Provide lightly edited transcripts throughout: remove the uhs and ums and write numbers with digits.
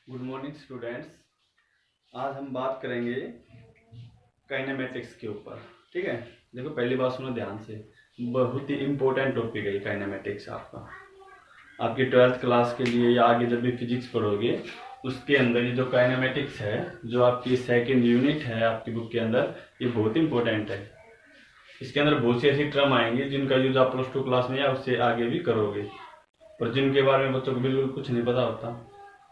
Good morning students. आज हम बात करेंगे काइनेमेटिक्स के ऊपर। ठीक है, देखो पहली बात सुनो ध्यान से, बहुत ही इम्पोर्टेंट टॉपिक है काइनेमेटिक्स आपका, आपकी 12th क्लास के लिए या आगे जब भी फिजिक्स पढ़ोगे उसके अंदर ये जो काइनेमेटिक्स है, जो आपकी सेकेंड यूनिट है आपकी बुक के अंदर, ये बहुत इंपॉर्टेंट है। इसके अंदर बहुत सी ऐसी टर्म आएंगी जिनका यूज आप +2 क्लास में या उससे आगे भी करोगे, पर जिनके बारे में बच्चों को बिल्कुल कुछ नहीं पता होता।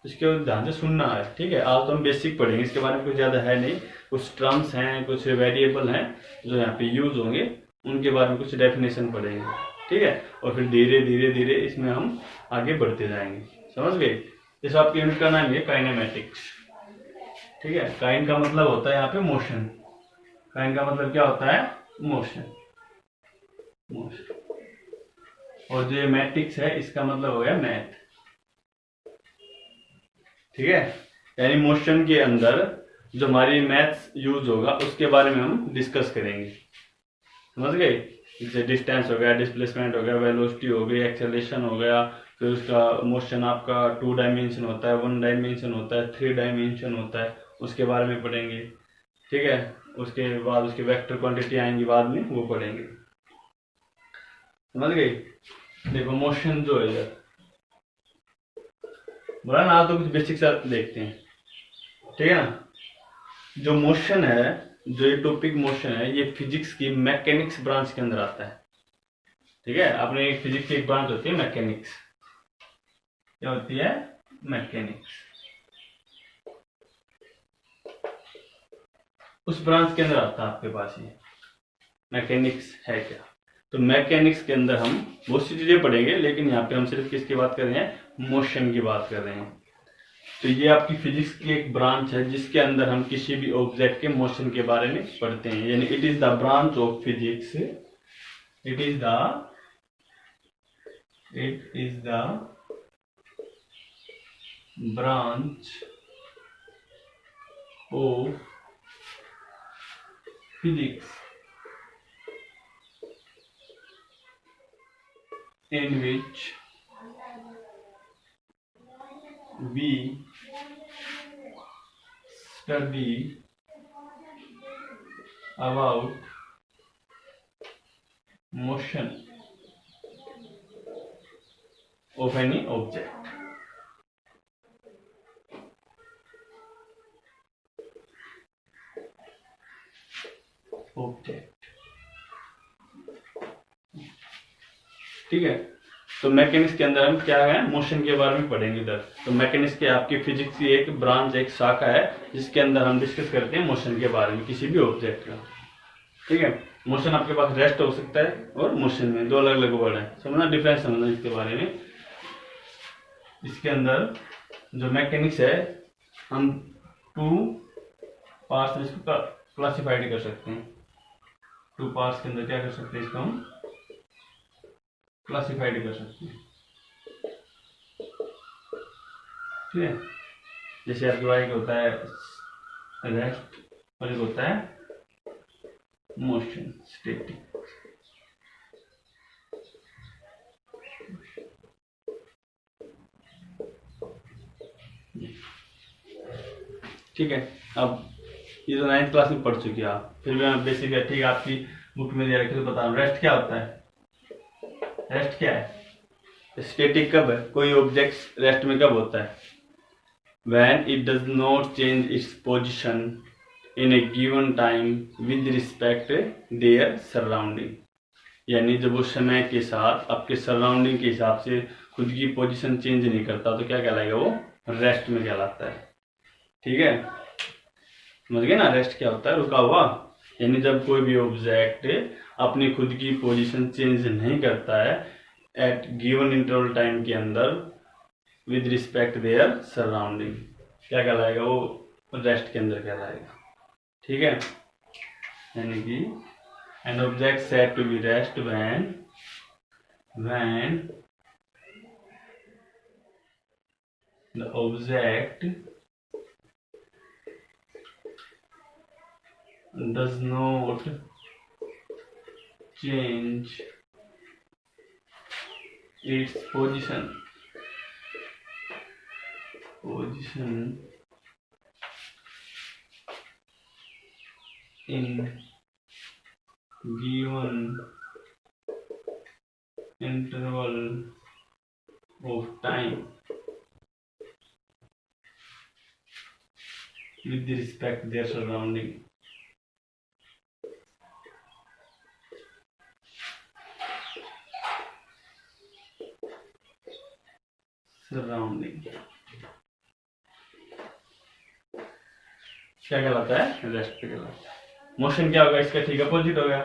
इसके ध्यान से सुनना है। ठीक है, आज तो हम बेसिक पढ़ेंगे, इसके बारे में कुछ ज़्यादा है नहीं। कुछ टर्म्स हैं, कुछ वेरिएबल हैं जो यहाँ पे यूज होंगे, उनके बारे में कुछ डेफिनेशन पढ़ेंगे। ठीक है, और फिर धीरे धीरे धीरे इसमें हम आगे बढ़ते जाएंगे। समझ गए? जैसे आपकी यूनिट का नाम है काइनेमेटिक्स। ठीक है, काइन का मतलब होता है यहाँ पे मोशन। काइन का मतलब क्या होता है? मोशन। मोशन। और जो मैट्रिक्स है इसका मतलब हो गया मैथ। ठीक है, यानी मोशन के अंदर जो हमारी मैथ्स यूज होगा उसके बारे में हम डिस्कस करेंगे। समझ गए? जैसे डिस्टेंस हो गया, डिस्प्लेसमेंट हो गया, वेलोसिटी हो गई, एक्सेलरेशन हो गया, फिर उसका मोशन आपका 2 डायमेंशन होता है, 1 डायमेंशन होता है, 3 डायमेंशन होता है, उसके बारे में पढ़ेंगे। ठीक है, उसके बाद उसके वेक्टर क्वांटिटी आएंगी बाद में, वो पढ़ेंगे। समझ गए? देखो मोशन जो है बोला ना, तो कुछ बेसिक सा देखते हैं। ठीक है ना, जो मोशन है, जो ये टॉपिक मोशन है, ये फिजिक्स की मैकेनिक्स ब्रांच के अंदर आता है। ठीक है, अपने फिजिक्स की एक ब्रांच होती है मैकेनिक्स। क्या होती है? मैकेनिक्स। उस ब्रांच के अंदर आता है आपके पास ये मैकेनिक्स है क्या। तो मैकेनिक्स के अंदर हम बहुत सी चीजें पढ़ेंगे, लेकिन यहाँ पे हम सिर्फ किसकी बात कर रहे हैं? मोशन की बात कर रहे हैं। तो ये आपकी फिजिक्स की एक ब्रांच है जिसके अंदर हम किसी भी ऑब्जेक्ट के मोशन के बारे में पढ़ते हैं, यानी it is the branch of physics. It is the branch of physics in which we study about motion of any object. ठीक है, तो मैकेनिक्स के अंदर हम क्या है? मोशन के बारे में पढ़ेंगे इधर। तो मैकेनिक्स के आपकी फिजिक्स की एक ब्रांच, एक शाखा है जिसके अंदर हम डिस्कस करते हैं मोशन के बारे में किसी भी ऑब्जेक्ट का। ठीक है, मोशन आपके पास रेस्ट हो सकता है और मोशन में दो अलग अलग वर्ड है, समझना, डिफरेंस समझना इसके बारे में। इसके अंदर जो मैकेनिक्स है, हम 2 पार्ट्स में इसको क्लासिफाइड कर सकते हैं। 2 पार्ट्स के अंदर क्या कर सकते हैं? इसको हम क्लासिफाइड कर सकते हैं। ठीक है, जैसे आपके पास एक होता है रेस्ट और एक होता है मोशन, स्टैटिक। ठीक है, अब ये तो 9th क्लास में पढ़ चुके हैं आप, फिर भी मैं बेसिक है। ठीक है, आपकी बुक में दे रखे तो बता रहा हूँ, रेस्ट क्या होता है? रेस्ट क्या है? स्टैटिक कब है? कोई ऑब्जेक्ट रेस्ट में कब होता है? when it does not change its position in a given time with respect their surrounding, यानी जब वो समय के साथ आपके सराउंडिंग के हिसाब से खुद की पोजीशन चेंज नहीं करता तो क्या कहलाएगा? वो रेस्ट में कहलाता है। ठीक है, समझ गए ना? रेस्ट क्या होता है? रुका हुआ। यानी जब कोई भी ऑब्जेक्ट अपनी खुद की पोजीशन चेंज नहीं करता है एट गिवन इंटरवल टाइम के अंदर विद रिस्पेक्ट देयर सराउंडिंग, क्या कहलाएगा? वो रेस्ट के अंदर कहलाएगा। ठीक है, यानी कि an object said to be rest when the object does not change its position position in given interval of time with respect to their surrounding. क्या कहलाता है? रेस्ट पे कहलाता है। मोशन क्या होगा इसका? ठीक अपोजिट होगा,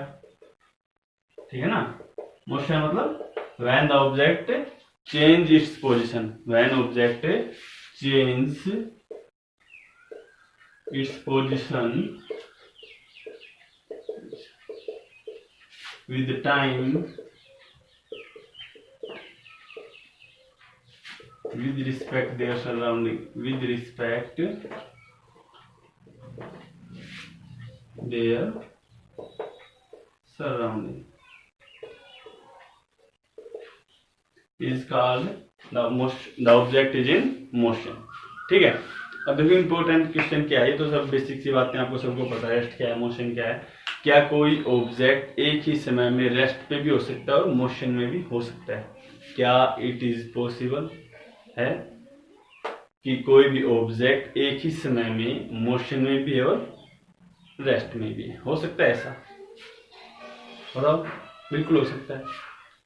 ठीक है ना। मोशन मतलब when the object change its position, when object change its position with time with respect their surrounding, with respect their surrounding is called the object is in motion, ठीक है। अब देखो इंपॉर्टेंट क्वेश्चन क्या है, तो सब basic सी बातें आपको सबको पता है। रेस्ट क्या है, मोशन क्या है। क्या कोई ऑब्जेक्ट एक ही समय में रेस्ट पे भी हो सकता है और मोशन में भी हो सकता है? क्या इट इज पॉसिबल है कि कोई भी ऑब्जेक्ट एक ही समय में मोशन में भी और रेस्ट में भी हो सकता है? ऐसा बताओ। बिल्कुल हो सकता है।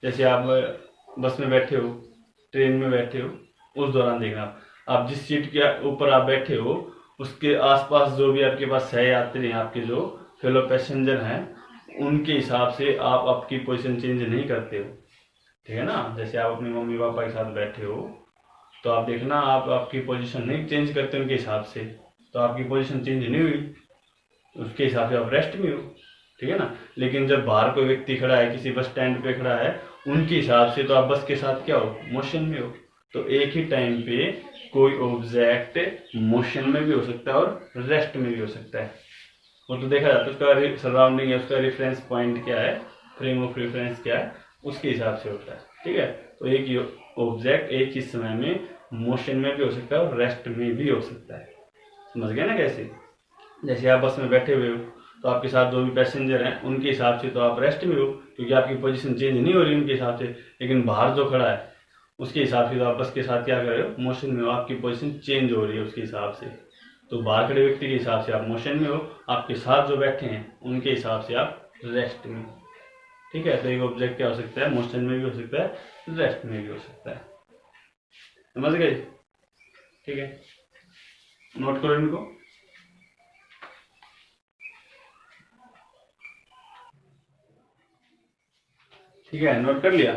जैसे आप बस में बैठे हो, ट्रेन में बैठे हो, उस दौरान देखना आप जिस सीट के ऊपर आप बैठे हो उसके आसपास जो भी आपके पास सह यात्री हैं, आपके जो फेलो पैसेंजर हैं, उनके हिसाब से आप आपकी पोजीशन चेंज नहीं करते हो, ठीक है ना। जैसे आप अपने मम्मी पापा के साथ बैठे हो तो आप देखना आप आपकी पोजीशन नहीं चेंज करते उनके हिसाब से, तो आपकी पोजीशन चेंज नहीं हुई, उसके हिसाब से आप रेस्ट में हो, ठीक है ना। लेकिन जब बाहर कोई व्यक्ति खड़ा है, किसी बस स्टैंड पे खड़ा है, उनके हिसाब से तो आप बस के साथ क्या हो? मोशन में हो। तो एक ही टाइम पे कोई ऑब्जेक्ट मोशन में भी हो सकता है और रेस्ट में भी हो सकता है। वो तो देखा जाता है, उसका सराउंडिंग है, उसका रेफरेंस पॉइंट क्या है, फ्रेम ऑफ रेफरेंस क्या है, उसके हिसाब से होता है, ठीक है। तो एक ही ऑब्जेक्ट एक ही समय में मोशन में भी हो सकता है और रेस्ट में भी हो सकता है। समझ गए ना कैसे? जैसे आप बस में बैठे हुए हो तो आपके साथ जो भी पैसेंजर हैं उनके हिसाब से तो आप रेस्ट में हो, क्योंकि आपकी पोजीशन चेंज नहीं हो रही उनके हिसाब से। लेकिन बाहर जो खड़ा है उसके हिसाब से तो आप बस के साथ क्या कर रहे हो? मोशन में हो, आपकी पोजीशन चेंज हो रही है उसके हिसाब से। तो बाहर खड़े व्यक्ति के हिसाब से आप मोशन में हो, आपके साथ जो बैठे हैं उनके हिसाब से आप रेस्ट में, ठीक है। तो एक ऑब्जेक्ट क्या हो सकता है? मोशन में भी हो सकता है, रेस्ट में भी हो सकता है। समझ गए? ठीक है, नोट करो इनको। ठीक है, नोट कर लिया।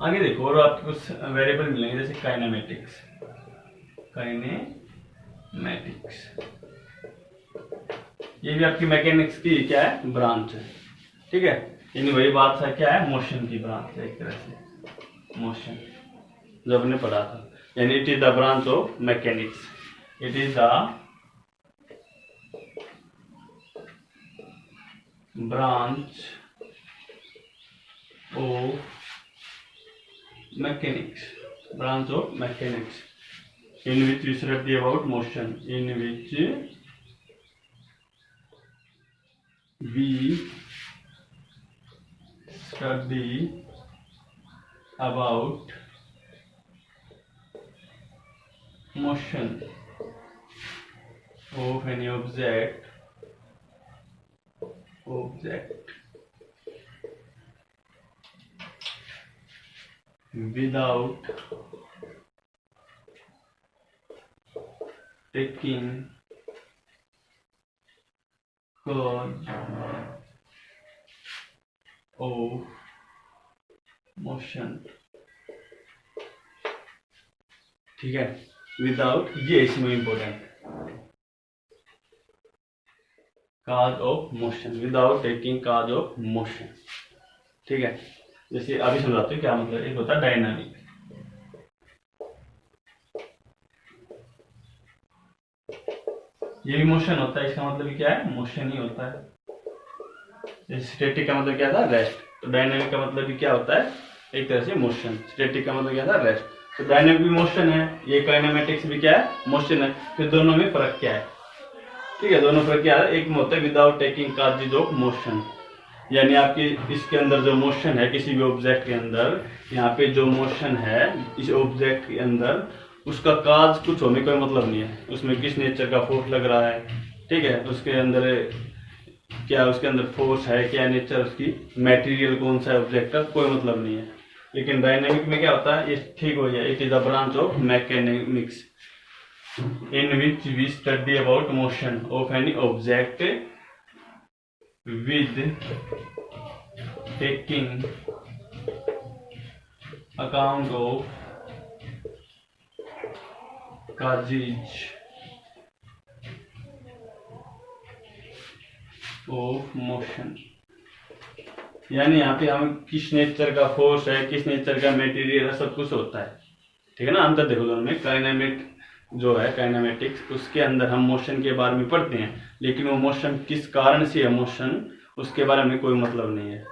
आगे देखो, और आपको कुछ वेरिएबल मिलेंगे जैसे काइनेमेटिक्स। ये भी आपकी मैकेनिक्स की क्या है? ब्रांच है, ठीक है। यानी वही बात है, क्या है? मोशन की ब्रांच है एक तरह से, मोशन जो हमने पढ़ा था। यानी it is the branch of mechanics, it is the branch of mechanics, in which we study about motion, in which we study about motion of any object without taking cause of motion, ठीक है। Without, ये इसमें important, cause of motion, without taking cause of motion, ठीक है। जैसे अभी समझाते हैं क्या मतलब। एक होता है डायनामिक, ये भी मोशन होता है, इसका मतलब क्या है? मोशन ही होता है। जैसे स्टैटिक का मतलब क्या था? रेस्ट। तो डायनामिक का मतलब भी क्या होता है? एक तरह से मोशन। स्टैटिक का मतलब क्या था? रेस्ट। तो डायनेमिक भी मोशन है, ये काइनेमेटिक्स भी क्या है, मोशन है। फिर दोनों में फर्क क्या है, ठीक है, दोनों फर्क क्या है, एक में होता है without taking causes of motion, यानी आपके इसके अंदर जो मोशन है किसी भी ऑब्जेक्ट के अंदर, यहाँ पे जो मोशन है इस ऑब्जेक्ट के अंदर, उसका काज कुछ होने का मतलब नहीं है, उसमें किस नेचर का फोर्स लग रहा है, ठीक है, उसके अंदर क्या उसके अंदर फोर्स है, क्या नेचर उसकी, मटेरियल कौन सा है ऑब्जेक्ट का, कोई मतलब नहीं है। लेकिन डायनेमिक में क्या होता है, ये ठीक हो गया, it is a branch of mechanics in which we study about motion of any object with taking account of causes of motion, यानी यहाँ पे हम किस नेचर का फोर्स है, किस नेचर का मटेरियल है, सब कुछ होता है, ठीक है ना। अंतर देखो दोनों में, काइनेमेट जो है काइनेमेटिक्स, उसके अंदर हम मोशन के बारे में पढ़ते हैं, लेकिन वो मोशन किस कारण से है मोशन, उसके बारे में कोई मतलब नहीं है,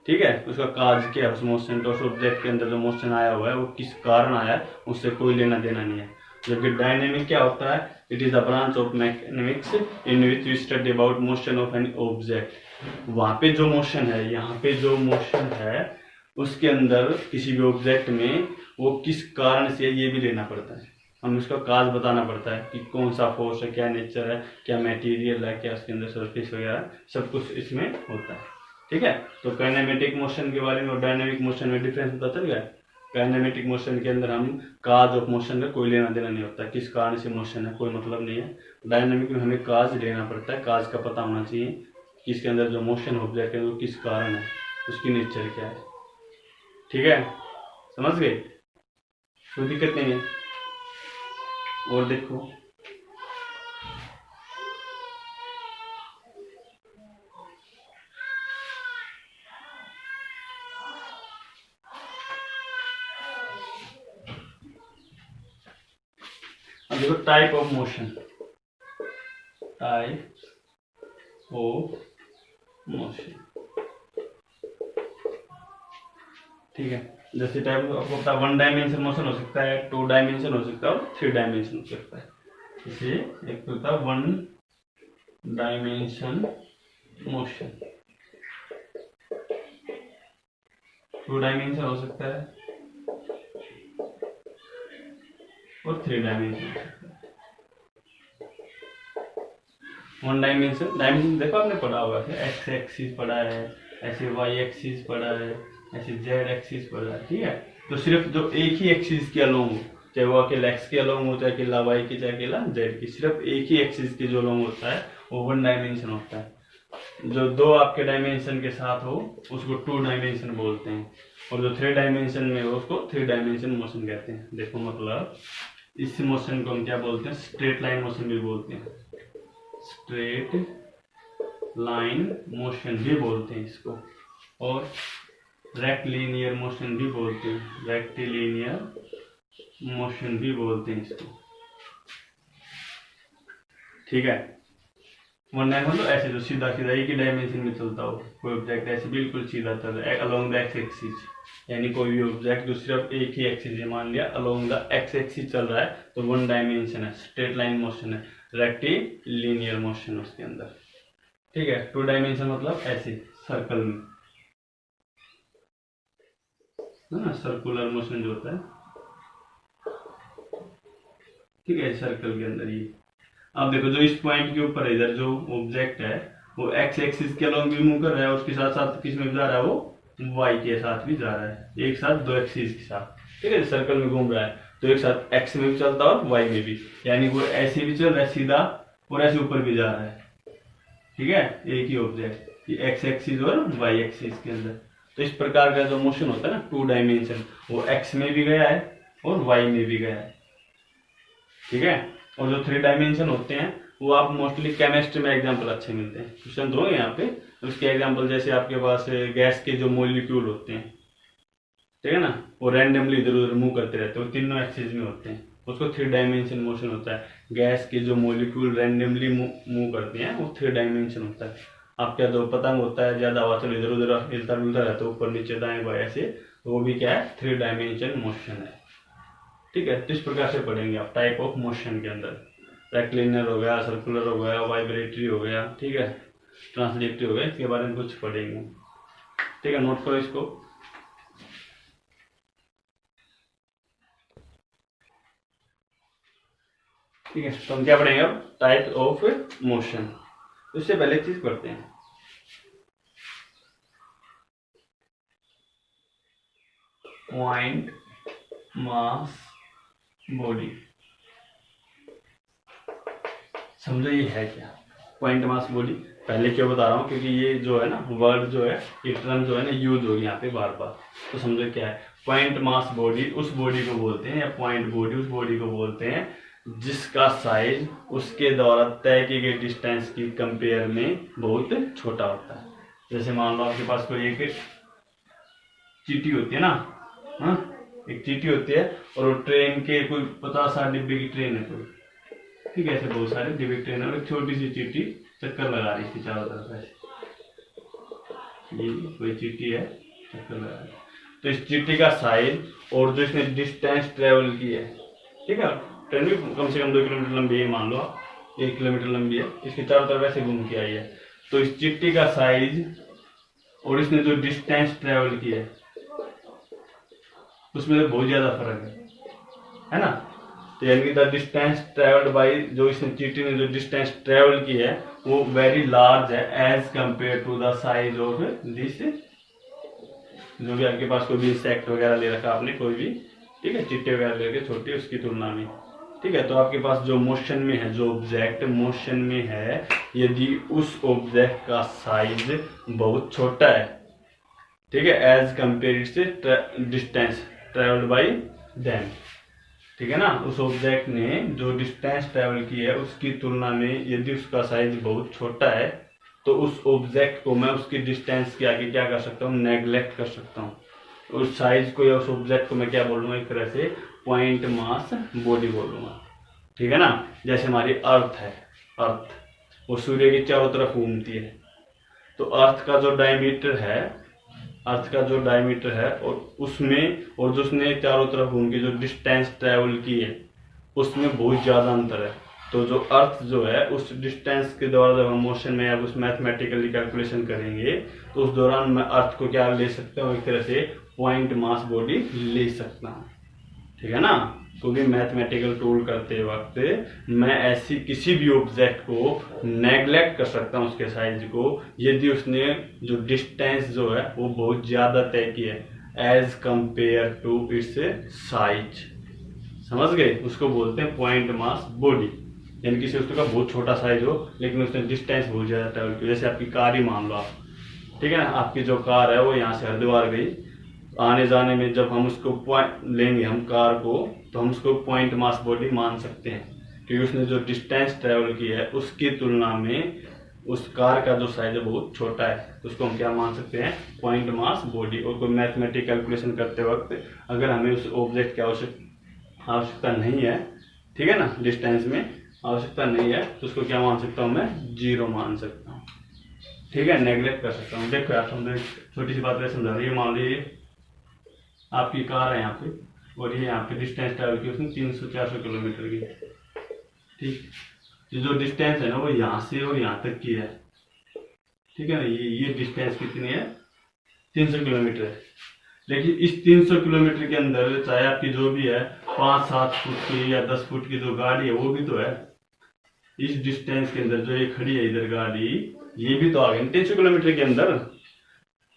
ठीक है, उसका काज क्या है, उस मोशन का, उस ऑब्जेक्ट के अंदर जो मोशन आया हुआ है वो किस कारण आया है, उससे कोई लेना देना नहीं है। जबकि डायनेमिक क्या होता है, it is a branch of mechanics in which we study about motion of an object. वहां पे जो मोशन है, यहाँ पे जो मोशन है, उसके अंदर किसी भी ऑब्जेक्ट में वो किस कारण से ये भी लेना पड़ता है, हम उसका काज बताना पड़ता है कि कौन सा फोर्स है, क्या नेचर है, क्या मटेरियल है, क्या उसके अंदर सरफेस वगैरह, सब कुछ इसमें होता है, ठीक है। तो काइनेमेटिक मोशन के बारे में और डायनेमिक मोशन में डिफरेंस पता चल गया। काइनेमेटिक मोशन के अंदर हम काज ऑफ मोशन का कोई लेना देना नहीं होता, किस कारण से मोशन है कोई मतलब नहीं है। डायनेमिक में हमें काज लेना पड़ता है, काज का पता होना चाहिए कि इसके अंदर जो मोशन ऑब्जेक्ट है वो किस कारण है, उसकी नेचर क्या है, ठीक है, समझ गए, कोई दिक्कत नहीं है। और देखो अब देखो type of motion, type of motion, ठीक है। जैसे टाइप आपको पता, 1 डायमेंशन मोशन हो सकता है, 2 डायमेंशन हो सकता है और 3 डायमेंशन हो सकता है। जैसे एक तो होता है 1 डायमेंशन मोशन, 2 डायमेंशन हो सकता है और 3 डायमेंशन हो सकता है। 1 डायमेंशन, डायमेंशन देखो आपने पढ़ा होगा, एक्स एक्सिस पढ़ा है, ऐसे वाई एक्सिस पढ़ा है, ऐसे जेड एक्सिस पढ़ा है, ठीक है। तो सिर्फ जो एक ही एक्सिस के अलोंग हो, चाहे वो अकेला एक्स के अलोंग हो, चाहे अकेला वाई की, चाहे अकेला जेड की, सिर्फ एक ही एक्सिस के जो अलोंग होता है वो 1 डायमेंशन होता है। जो 2 आपके डायमेंशन के साथ हो उसको 2 डायमेंशन बोलते हैं, और जो 3 डायमेंशन में हो उसको 3 डायमेंशन मोशन कहते हैं। देखो मतलब इस मोशन को हम क्या बोलते हैं, स्ट्रेट लाइन मोशन भी बोलते हैं, स्ट्रेट लाइन मोशन भी बोलते हैं इसको, और रेक्टिलिनियर मोशन भी बोलते हैं, रेक्टिलिनियर मोशन भी बोलते हैं इसको, ठीक है। 1 डायमेंशन मतलब ऐसे जो सीधा सीधा एक ही डायमेंशन में चलता हो, कोई ऑब्जेक्ट ऐसे बिल्कुल सीधा चल रहा है अलोंग द एक्स एक्सिस, यानी कोई भी ऑब्जेक्ट जो सिर्फ एक ही एक्सिस है, मान लिया अलोंग द एक्स एक्सिस चल रहा है, तो 1 डायमेंशन है, स्ट्रेट लाइन मोशन है, रेक्टिलिनियर मोशन उसके अंदर, ठीक है। 2 डायमेंशन मतलब ऐसे सर्कल में, है ना, सर्कुलर मोशन जो होता है, ठीक है, सर्कल के अंदर ये। अब देखो जो इस पॉइंट के ऊपर इधर जो ऑब्जेक्ट है वो एक्स एक्सिस के अलोंग भी मूव कर रहा है, उसके साथ साथ किस में भी जा रहा है, वो वाई के साथ भी जा रहा है, एक साथ 2 एक्सिस के साथ, ठीक है, सर्कल में घूम रहा है, तो एक साथ एक्स में भी चलता है और वाई में भी, यानी वो ऐसे भी चल रहा है सीधा और ऐसे ऊपर भी जा रहा है, ठीक है, एक ही ऑब्जेक्ट, ये एक्स एक्सिस और वाई एक्सिस के अंदर। तो इस प्रकार का जो मोशन होता है ना 2 डायमेंशन, वो एक्स में भी गया है और वाई में भी गया है, ठीक है। और जो 3 डायमेंशन होते हैं वो आप मोस्टली केमिस्ट्री में एग्जांपल अच्छे मिलते हैं, क्वेश्चन तो यहाँ पे उसके एग्जांपल, जैसे आपके पास गैस के जो मॉलिक्यूल होते हैं, ठीक है ना, वो रैंडमली इधर उधर मूव करते रहते हैं, वो तीनों एक्सिस में होते हैं, उसको 3 डायमेंशन मोशन होता है। गैस के जो मॉलिक्यूल रैंडमली मूव करते हैं वो 3 डायमेंशन होता है। आपका जो पतंग होता है, ज्यादा हवा चलो इधर उधर हिलता मिलता रहता है, ऊपर नीचे दाएं बाएं ऐसे, तो वो भी क्या है, 3 डायमेंशन मोशन है, ठीक है। तो इस प्रकार से पढ़ेंगे आप टाइप ऑफ मोशन के अंदर। रेक्टिलिनियर हो गया, सर्कुलर हो गया, वाइब्रेटरी हो गया, ठीक है, ट्रांसलेटरी हो गया, इसके बारे में कुछ पढ़ेंगे। ठीक है, नोट करो इसको। ठीक है, तो हम क्या पढ़ेंगे अब? Types of motion. उससे पहले एक चीज पढ़ते हैं। Point, mass, body. समझो ये है क्या पॉइंट, मास, बॉडी। पहले क्यों बता रहा हूँ, क्योंकि ये जो है ना वर्ड जो है, ये टर्म जो है ना यूज होगी यहाँ पे बार बार। तो समझो क्या है पॉइंट, मास, बॉडी। उस बॉडी को बोलते हैं, या पॉइंट बॉडी उस बॉडी को बोलते हैं जिसका साइज उसके द्वारा तय की गई डिस्टेंस की कंपेयर में बहुत छोटा होता है। जैसे मान लो आपके पास कोई एक चीटी होती है ना, हाँ, एक चीटी होती है, और वो ट्रेन के कोई 50-60 डिब्बे की ट्रेन है कोई, ठीक है, ऐसे बहुत सारे डिब्बे ट्रेन है, और एक छोटी सी चीटी चक्कर लगा रही थी चारों तरफ ऐसे। ये कोई चीटी है, चक्कर लगा रही। तो इस चीटी का साइज और जो इसने डिस्टेंस ट्रेवल की है, ठीक है, ट्रेन भी कम से कम 2 किलोमीटर लंबी है, मान लो आप 1 किलोमीटर लंबी है, इसके चारों तरफ ऐसे घूम के आई है। तो इस चिट्ठी का साइज और इसने जो डिस्टेंस ट्रेवल की है उसमें तो बहुत ज्यादा फर्क है ना। तो यानी कि द डिस्टेंस ट्रेवल्ड बाई, जो इसने चीटी ने जो डिस्टेंस ट्रेवल की है वो वेरी लार्ज है as compare to the size of this, जो भी आपके पास कोई भी इंसेक्ट वगैरह ले रखा आपने कोई भी, ठीक है, चिट्टे वगैरह लेके छोटी उसकी तुलना में, ठीक है। तो आपके पास जो मोशन में है, जो ऑब्जेक्ट मोशन में है, यदि उस ऑब्जेक्ट का साइज बहुत छोटा है, ठीक है, एज कंपेयर से डिस्टेंस ट्रेवल्ड बाई देम, ठीक है ना, उस ऑब्जेक्ट ने जो डिस्टेंस ट्रेवल की है उसकी तुलना में यदि उसका साइज बहुत छोटा है, तो उस ऑब्जेक्ट को मैं उसकी डिस्टेंस के आगे क्या कर सकता हूँ? नेग्लेक्ट कर सकता हूँ। उस साइज को या उस ऑब्जेक्ट को मैं क्या बोलूँगा? एक तरह से पॉइंट, मास, बॉडी बोलूँगा, ठीक है ना। जैसे हमारी अर्थ है, अर्थ वो सूर्य की चारों तरफ घूमती है, तो अर्थ का जो डायमीटर है, अर्थ का जो डायमीटर है और उसमें, और जो उसने चारों तरफ घूम के जो डिस्टेंस ट्रेवल की है उसमें बहुत ज़्यादा अंतर है। तो जो अर्थ जो है उस डिस्टेंस के द्वारा जब हम मोशन में या उस मैथमेटिकली कैलकुलेशन करेंगे तो उस दौरान मैं अर्थ को क्या ले सकता हूँ? एक तरह से पॉइंट, मास, बॉडी ले सकता हूँ, ठीक है ना। क्योंकि मैथमेटिकल टूल करते वक्त मैं ऐसी किसी भी ऑब्जेक्ट को नेग्लेक्ट कर सकता हूँ उसके साइज को, यदि उसने जो डिस्टेंस जो है वो बहुत ज्यादा तय की है as compare to its size. समझ गए? उसको बोलते हैं पॉइंट, मास, बॉडी। यानी किसी वस्तु का बहुत छोटा साइज हो लेकिन उसने डिस्टेंस बहुत ज्यादा ट्रेवल की। जैसे आपकी कार ही मान लो आप, ठीक है ना, आपकी जो कार है वो यहाँ से हरिद्वार गई, आने जाने में जब हम उसको पॉइंट लेंगे हम कार को, तो हम उसको पॉइंट, मास, बॉडी मान सकते हैं, क्योंकि उसने जो डिस्टेंस ट्रेवल की है उसकी तुलना में उस कार का जो साइज है बहुत छोटा है, तो उसको हम क्या मान सकते हैं? Point, mass, body. और कोई मैथमेटिक कैलकुलेशन करते वक्त अगर हमें उस ऑब्जेक्ट की आवश्यकता नहीं है, ठीक है ना, डिस्टेंस में आवश्यकता नहीं है, तो उसको क्या मान सकता हूँ मैं? 0 मान सकता हूँ, ठीक है, नेग्लेक्ट कर सकता हूँ। देखो यार, समझो छोटी सी बात मैं समझा रही है। मान लीजिए आपकी कार है यहाँ पे और ये यहाँ पे डिस्टेंस ट्रेवल की उसने 300-400 किलोमीटर की, ठीक। जो डिस्टेंस है ना वो यहाँ से और यहाँ तक की है, ठीक है ना। ये डिस्टेंस कितनी है? 300 किलोमीटर है। लेकिन इस 300 किलोमीटर के अंदर चाहे आपकी जो भी है 5-7 फुट की या 10 फुट की जो गाड़ी है वो भी तो है। इस डिस्टेंस के अंदर जो ये खड़ी है इधर गाड़ी, ये भी तो आ गई 300 किलोमीटर के अंदर,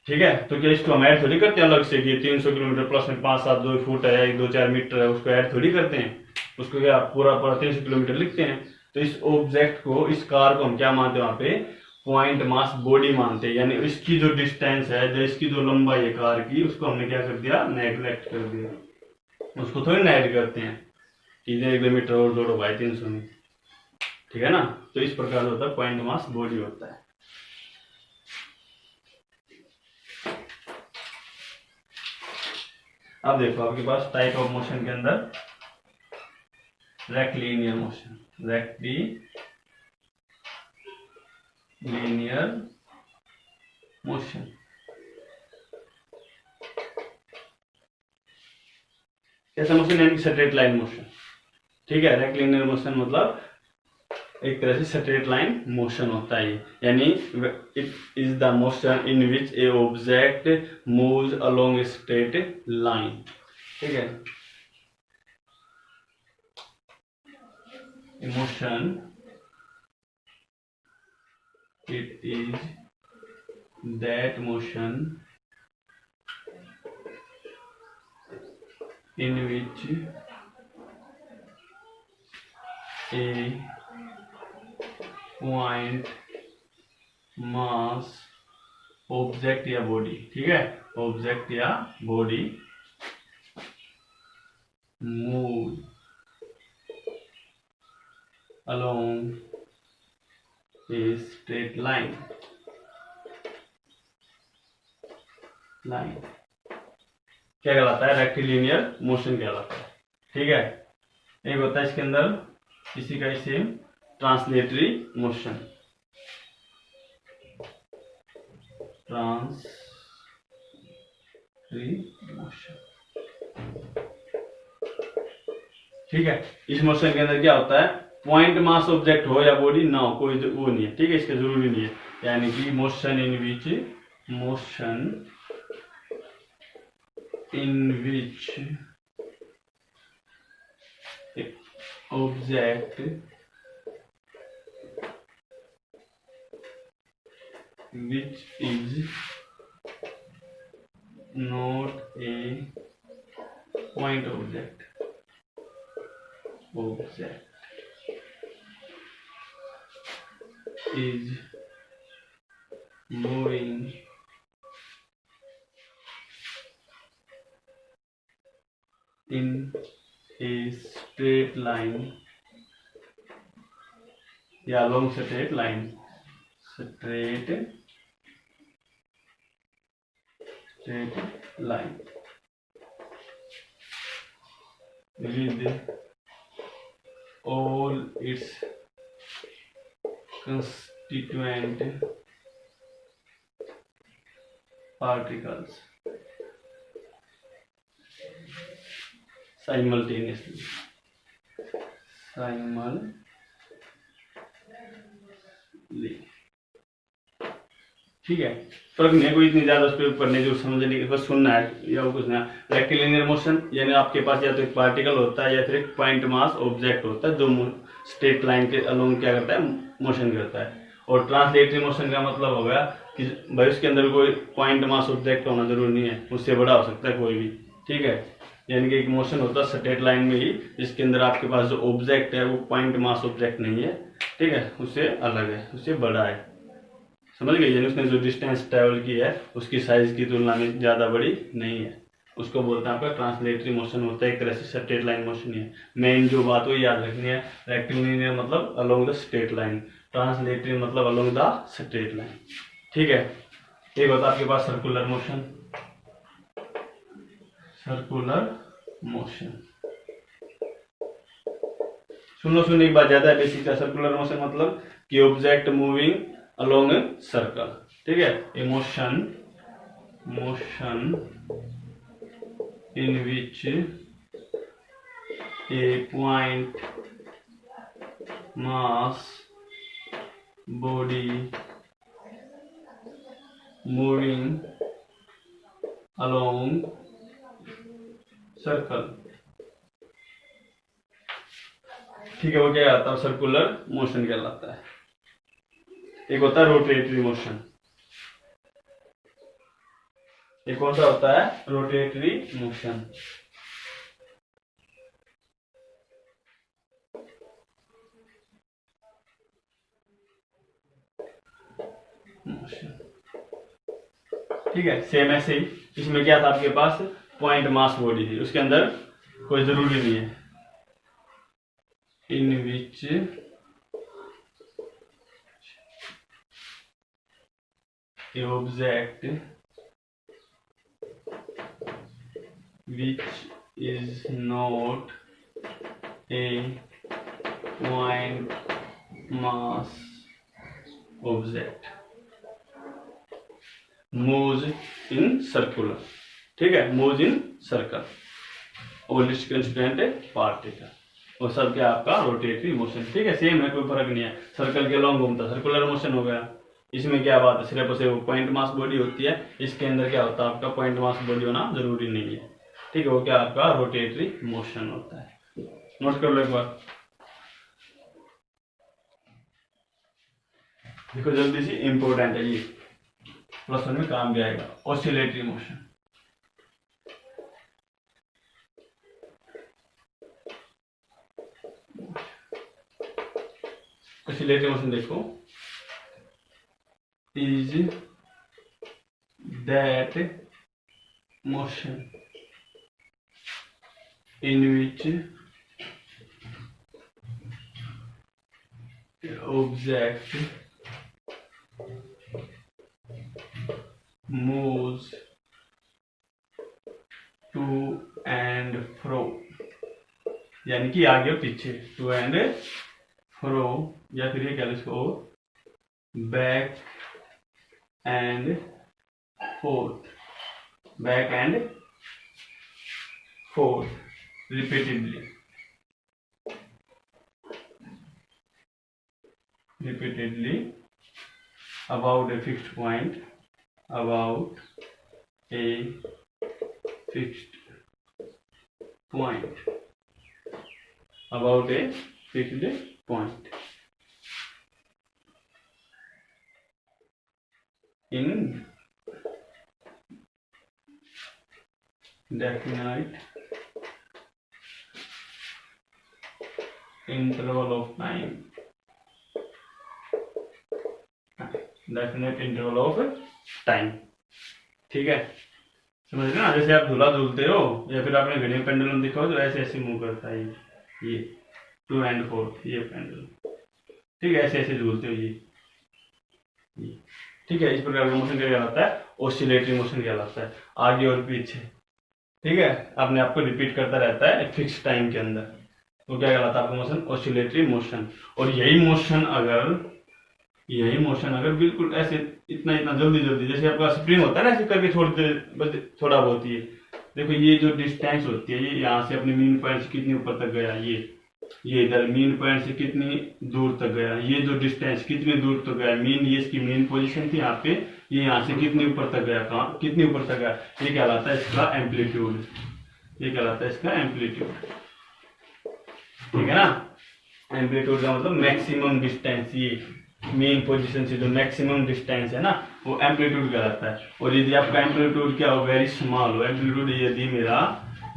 ठीक है। तो क्या इसको हम ऐड थोड़ी करते हैं अलग से कि 300 किलोमीटर प्लस में 5-7 2 फुट है, 1-2-4 मीटर है, उसको ऐड थोड़ी करते हैं। उसको क्या पूरा 300 किलोमीटर लिखते हैं। तो इस ऑब्जेक्ट को, इस कार को हम क्या मानते हैं? वहां पे पॉइंट, मास, बॉडी मानते हैं। यानी इसकी जो डिस्टेंस है, जो इसकी जो लंबाई है कार की, उसको हमने क्या कर दिया? नेग्लेक्ट कर दिया। उसको थोड़ी ना ऐड करते हैं कि 1 किलोमीटर और जोड़ो भाई 300 में, ठीक है ना। तो इस प्रकार होता है पॉइंट, मास, बॉडी होता है। अब देखो आपके पास टाइप ऑफ मोशन के अंदर रेक्टिलिनियर मोशन, रेक्टिलिनियर मोशन। कैसा मोशन यानी स्ट्रेट लाइन मोशन, ठीक है। रेक्टिलिनियर मोशन मतलब एक तरह से स्ट्रेट लाइन मोशन होता है, यानी it is the motion in which A object moves along straight line, ठीक है। Motion it is that motion in which a point mass object या बॉडी, ठीक है, ऑब्जेक्ट या body move along a straight line क्या कहलाता है, rectilinear motion कहलाता है, ठीक है। एक होता है इसके अंदर इसी का सेम ट्रांसलेटरी मोशन, ठीक है। इस मोशन के अंदर क्या होता है, पॉइंट मास ऑब्जेक्ट हो या बॉडी ना हो, कोई वो नहीं है, ठीक है, इसका जरूरी नहीं है। यानी कि motion in which object which is not a point object is moving in a straight line या along straight line with all its constituent particles simultaneously, ठीक है। फर्क नहीं है कोई इतनी ज्यादा उस पर पढ़ने जो समझने की, बस सुनना है या कुछ ना। रेक्टिलिनियर मोशन यानी आपके पास या तो एक पार्टिकल होता है या फिर एक पॉइंट मास ऑब्जेक्ट होता है जो स्ट्रेट लाइन के अलोंग क्या करता है, मोशन करता है। और ट्रांसलेटरी मोशन का मतलब हो गया कि भाई उसके अंदर कोई पॉइंट मास ऑब्जेक्ट होना जरूरी नहीं है, उससे बड़ा हो सकता है कोई भी, ठीक है। यानी कि एक मोशन होता है स्ट्रेट लाइन में ही जिसके अंदर आपके पास जो ऑब्जेक्ट है वो पॉइंट मास ऑब्जेक्ट नहीं है, ठीक है, उससे अलग है, उससे बड़ा है, समझ गए। यानी उसने जो डिस्टेंस ट्रेवल की है उसकी साइज की तुलना में ज़्यादा बड़ी नहीं है, उसको बोलते हैं आपका ट्रांसलेटरी मोशन होता है, एक तरह से स्ट्रेट लाइन मोशन ही है। मेन जो बात वो याद रखनी है, रेक्टिलिनियर मतलब along the straight line, translatory मतलब अलोंग द स्ट्रेट लाइन, ठीक है। एक होता है आपके पास सर्कुलर मोशन, सुनो एक बात ज्यादा है बेसिक का। सर्कुलर मोशन मतलब कि object moving along a circle, ठीक है। A motion in which a point mass body moving along circle, ठीक है, वो क्या कहलाता है, सर्कुलर मोशन कहलाता है। एक होता है रोटेटरी मोशन, एक कौन सा होता है, रोटेटरी मोशन। ठीक है, सेम ऐसे ही इसमें क्या था आपके पास, पॉइंट मास बॉडी थी, उसके अंदर कोई जरूरी नहीं है, in which object which is not a point mass object moves in circular, ठीक है, moves in circle। और लीस्ट कांस्टीट्यूएंट पार्टिकल, और सब क्या आपका रोटेटरी मोशन। ठीक है, सेम है, कोई फर्क नहीं है। सर्कल के लॉन्ग घूमता सर्कुलर मोशन हो गया। इसमें क्या बात है, सिर्फ और सिर्फ पॉइंट मास बॉडी होती है, इसके अंदर क्या होता है आपका पॉइंट मास बॉडी होना जरूरी नहीं है। ठीक है, वो क्या आपका रोटेटरी मोशन होता है। नोट कर लो एक बार, देखो जल्दी से, इंपॉर्टेंट है ये, प्लस वन में काम भी आएगा। ऑसिलेटरी मोशन, ऑसिलेटरी मोशन देखो, is that motion in which object moves to and fro, यानी कि आगे और पीछे, टू एंड फ्रो, या फिर ये कह लो इसको back and fourth, back and fourth repeatedly about a fixed point, about a fixed point, about a fixed point in definite interval of time, definite interval of time. ठीक है, समझ रहे ना, जैसे आप झूला झूलते हो या फिर आपने घड़ी में पेंडुलम देखा हो तो ऐसे ऐसे मूव करता है ये टू एंड फोर्थ, ये पेंडुलम। ठीक है, ऐसे ऐसे झूलते हो ये। ठीक है, इस प्रकार का मोशन क्या कहलाता है, ऑसिलेटरी मोशन कहलाता है, आगे और पीछे। ठीक है, अपने आप को रिपीट करता रहता है फिक्स टाइम के अंदर, तो क्या कहलाता है आपका मोशन, ऑसिलेटरी मोशन। और यही मोशन अगर बिल्कुल ऐसे इतना जल्दी जल्दी, जैसे आपका स्प्रिंग होता है ना, ऐसे करके छोड़ते बस थोड़ा बहुत ही, देखो ये जो डिस्टेंस होती है, ये यहाँ से अपने मीन पॉइंट से कितनी ऊपर तक गया, ये इधर मीन पॉइंट से कितनी दूर तक गया, ये जो डिस्टेंस कितनी दूर तक गया, मीन, ये इसकी मेन पोजीशन थी यहाँ पे, ये यहाँ से कितनी ऊपर तक गया, कहाँ कितनी ऊपर तक गया, ये कहलाता है इसका एम्पलीट्यूड, ये कहलाता है इसका एम्पलीट्यूड। ठीक है ना, एम्पलीट्यूड का मतलब मैक्सिमम डिस्टेंस, ये मेन पोजीशन से जो मैक्सिमम डिस्टेंस है ना, वो एम्पलीट्यूड कहलाता है। और यदि आपका एम्पलीट्यूड क्या हो, वेरी स्मॉल हो, एम्पलीट्यूड यदि मेरा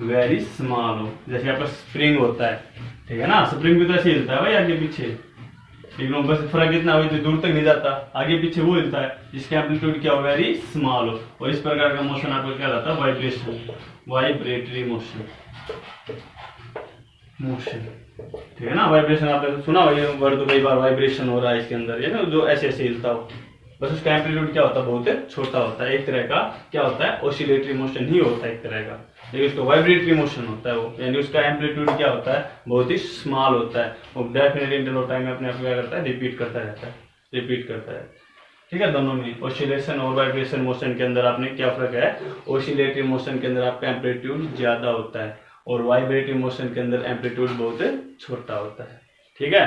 वेरी स्मॉल हो, जैसे आपका स्प्रिंग होता है, ठीक है ना, स्प्रिंग भी तो ऐसे हिलता है भाई आगे पीछे, लेकिन बस फर्क इतना हो, दूर तक नहीं जाता, आगे पीछे वो हिलता है, जिसका एम्पलीट्यूड क्या हो, वेरी स्मॉल हो। और इस प्रकार का मोशन आपको क्या कहलाता है, वाइब्रेशन, वाइब्रेटरी मोशन, ठीक है ना। वाइब्रेशन आपने सुना हो, ये वर्ड तो कई बार, वाइब्रेशन हो रहा है इसके अंदर, ये ना जो ऐसे ऐसे हिलता हो, बस उसका एम्पलीट्यूड क्या होता है, बहुत छोटा होता है, एक तरह का क्या होता है, ऑसिलेटरी मोशन ही होता है एक तरह का, लेकिन उसका वाइब्रेटरी मोशन होता है वो, यानी उसका एम्पलीट्यूड क्या होता है, बहुत ही स्मॉल होता है, और डेफिनेट इंटरवल टाइम में अपने आप क्या करता है, रिपीट करता रहता है। ठीक है, दोनों में ऑसिलेशन और वाइब्रेशन मोशन के अंदर आपने क्या फर्क है, ऑसिलेटरी मोशन के अंदर आपका एम्पलीट्यूड ज्यादा होता है और वाइब्रेटरी मोशन के अंदर एम्पलीट्यूड बहुत छोटा होता है। ठीक है।